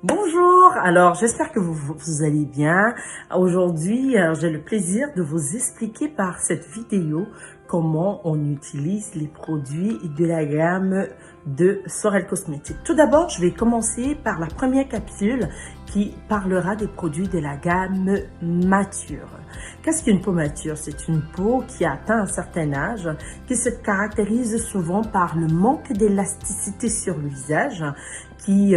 Bonjour, alors j'espère que vous allez bien. Aujourd'hui, j'ai le plaisir de vous expliquer par cette vidéo comment on utilise les produits de la gamme de Sorel Cosmetics. Tout d'abord, je vais commencer par la première capsule qui parlera des produits de la gamme mature. Qu'est-ce qu'une peau mature? C'est une peau qui a atteint un certain âge, qui se caractérise souvent par le manque d'élasticité sur le visage, qui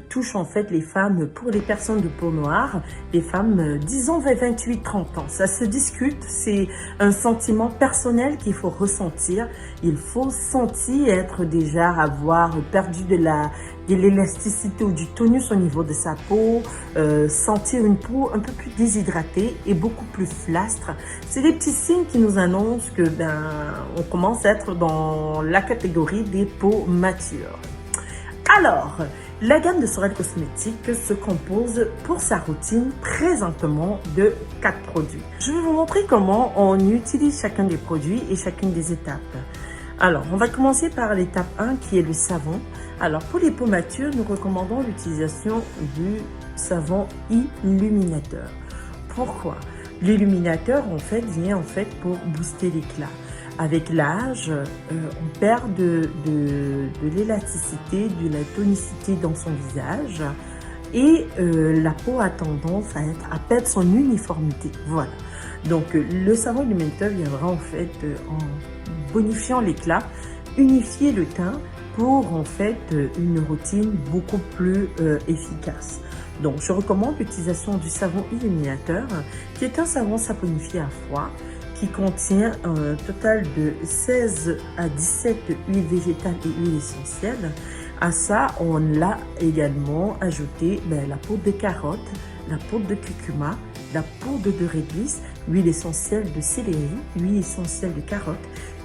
touche en fait les femmes, pour les personnes de peau noire, les femmes disons 28-30 ans. Ça se discute, c'est un sentiment personnel qu'il faut ressentir. Il faut sentir être déjà avoir perdu de l'élasticité ou du tonus au niveau de sa peau, sentir une peau un peu plus déshydratée et beaucoup plus flastre. C'est des petits signes qui nous annoncent que on commence à être dans la catégorie des peaux matures. Alors, la gamme de Sorel Cosmetics se compose pour sa routine présentement de 4 produits. Je vais vous montrer comment on utilise chacun des produits et chacune des étapes. Alors, on va commencer par l'étape 1 qui est le savon. Alors, pour les peaux matures, nous recommandons l'utilisation du savon illuminateur. Pourquoi? L'illuminateur, en fait, vient pour booster l'éclat. Avec l'âge, on perd de l'élasticité, de la tonicité dans son visage et la peau a tendance à perdre son uniformité. Voilà. Donc, le savon illuminateur viendra en bonifiant l'éclat, unifier le teint pour une routine beaucoup plus efficace. Donc, je recommande l'utilisation du savon illuminateur qui est un savon saponifié à froid qui contient un total de 16 à 17 huiles végétales et huiles essentielles. À ça, on l'a également ajouté la poudre de carotte, la poudre de curcuma, la poudre de réglisse, l'huile essentielle de céleri, l'huile essentielle de carotte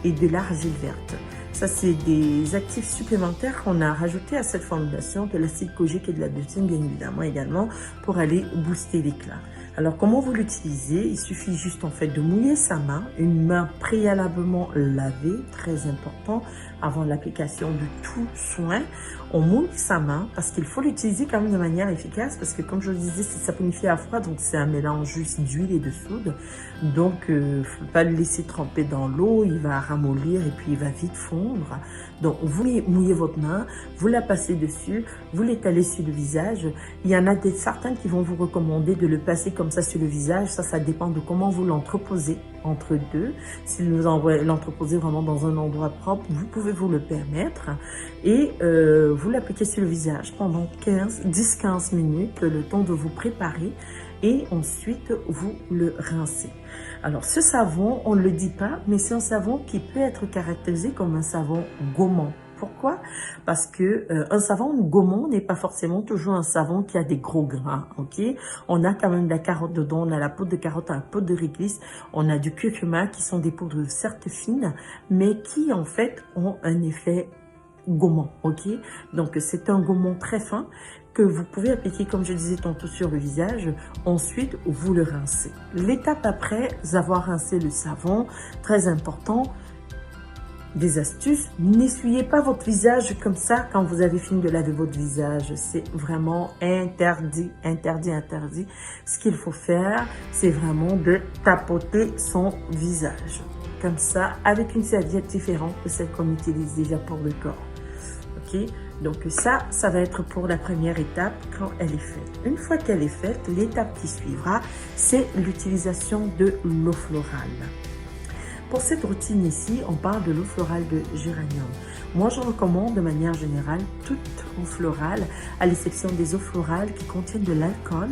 et de l'argile verte. Ça, c'est des actifs supplémentaires qu'on a rajoutés à cette formulation, de l'acide kojique et de la butine, bien évidemment, également, pour aller booster l'éclat. Alors, comment vous l'utilisez? Il suffit juste de mouiller sa main, une main préalablement lavée, très important, avant l'application de tout soin. On mouille sa main parce qu'il faut l'utiliser quand même de manière efficace parce que, comme je le disais, c'est saponifié à froid, donc c'est un mélange juste d'huile et de soude. Donc, il ne faut pas le laisser tremper dans l'eau, il va ramollir et puis il va vite fondre. Donc, vous mouillez votre main, vous la passez dessus, vous l'étalez sur le visage. Il y en a certains qui vont vous recommander de le passer comme ça sur le visage. Ça dépend de comment vous l'entreposez entre deux. Si vous l'entreposez vraiment dans un endroit propre, vous pouvez vous le permettre. Et vous l'appliquez sur le visage pendant 10-15 minutes, le temps de vous préparer. Et ensuite, vous le rincez. Alors, ce savon, on ne le dit pas, mais c'est un savon qui peut être caractérisé comme un savon gommant. Pourquoi? Parce que un savon gommant n'est pas forcément toujours un savon qui a des gros grains, ok? On a quand même de la carotte dedans, on a la poudre de carotte, la poudre de réglisse, on a du curcuma qui sont des poudres certes fines, mais qui ont un effet gommant, ok? Donc, c'est un gommant très fin que vous pouvez appliquer, comme je disais tantôt, sur le visage. Ensuite, vous le rincez. L'étape après avoir rincé le savon, très important, des astuces, n'essuyez pas votre visage comme ça quand vous avez fini de laver votre visage. C'est vraiment interdit, interdit, interdit. Ce qu'il faut faire, c'est vraiment de tapoter son visage. Comme ça, avec une serviette différente de celle qu'on utilise déjà pour le corps. Ok? Donc ça va être pour la première étape quand elle est faite. Une fois qu'elle est faite, l'étape qui suivra, c'est l'utilisation de l'eau florale. Pour cette routine ici, on parle de l'eau florale de géranium. Moi, je recommande de manière générale toute eau florale, à l'exception des eaux florales qui contiennent de l'alcool.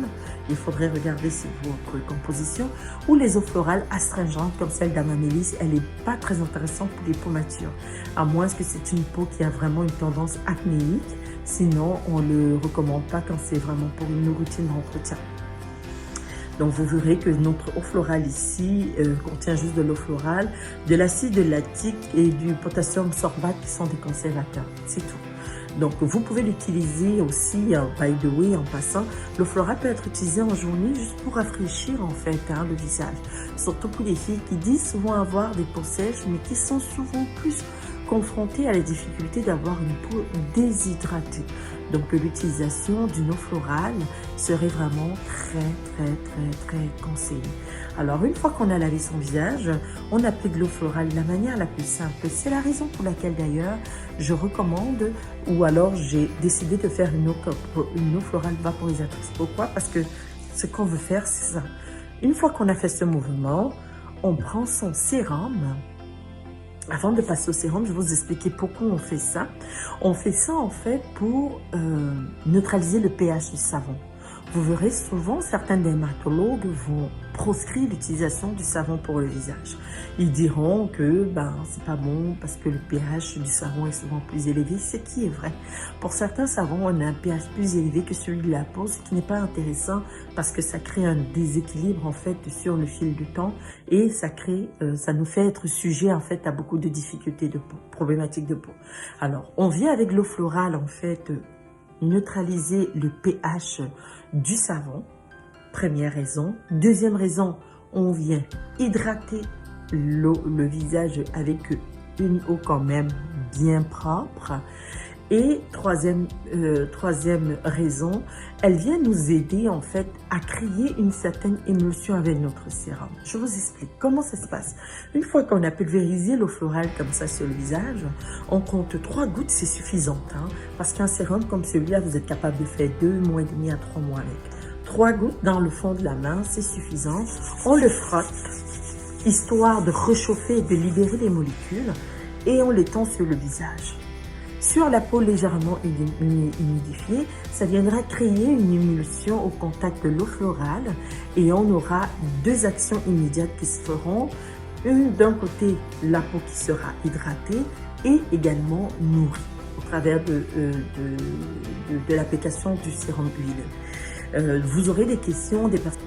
Il faudrait regarder si votre composition, ou les eaux florales astringentes comme celle d'Amamélis, elle n'est pas très intéressante pour les peaux matures, à moins que c'est une peau qui a vraiment une tendance acnéique. Sinon, on ne le recommande pas quand c'est vraiment pour une routine d'entretien. Donc, vous verrez que notre eau florale ici contient juste de l'eau florale, de l'acide lactique et du potassium sorbate qui sont des conservateurs. C'est tout. Donc, vous pouvez l'utiliser aussi, by the way, en passant. L'eau florale peut être utilisée en journée juste pour rafraîchir le visage. Surtout pour les filles qui disent souvent avoir des peaux sèches, mais qui sont souvent plus confrontées à la difficulté d'avoir une peau déshydratée. Donc l'utilisation d'une eau florale serait vraiment très conseillée. Alors une fois qu'on a lavé son visage, on applique l'eau florale de la manière la plus simple. C'est la raison pour laquelle d'ailleurs je recommande, ou alors j'ai décidé de faire une eau florale vaporisatrice. Pourquoi? Parce que ce qu'on veut faire, c'est ça. Une fois qu'on a fait ce mouvement, on prend son sérum. Avant de passer au sérum, je vais vous expliquer pourquoi on fait ça. On fait ça en fait pour neutraliser le pH du savon. Vous verrez souvent, certains dermatologues vont proscrire l'utilisation du savon pour le visage. Ils diront que c'est pas bon parce que le pH du savon est souvent plus élevé, ce qui est vrai. Pour certains savons, on a un pH plus élevé que celui de la peau, ce qui n'est pas intéressant parce que ça crée un déséquilibre en fait sur le fil du temps et ça nous fait être sujet en fait à beaucoup de difficultés de peau, problématiques de peau. Alors, on vient avec l'eau florale en fait neutraliser le pH du savon, première raison. Deuxième raison, on vient hydrater le visage avec une eau quand même bien propre. Et troisième raison, elle vient nous aider en fait à créer une certaine émulsion avec notre sérum. Je vous explique comment ça se passe. Une fois qu'on a pulvérisé l'eau florale comme ça sur le visage, on compte 3 gouttes, c'est suffisant. Parce qu'un sérum comme celui-là, vous êtes capable de faire 2 mois et demi à 3 mois avec. 3 gouttes dans le fond de la main, c'est suffisant. On le frotte, histoire de réchauffer et de libérer les molécules, et on l'étend sur le visage. Sur la peau légèrement humidifiée, ça viendra créer une émulsion au contact de l'eau florale et on aura 2 actions immédiates qui se feront. Une d'un côté, la peau qui sera hydratée et également nourrie au travers de l'application du sérum huileux. Vous aurez des questions des personnes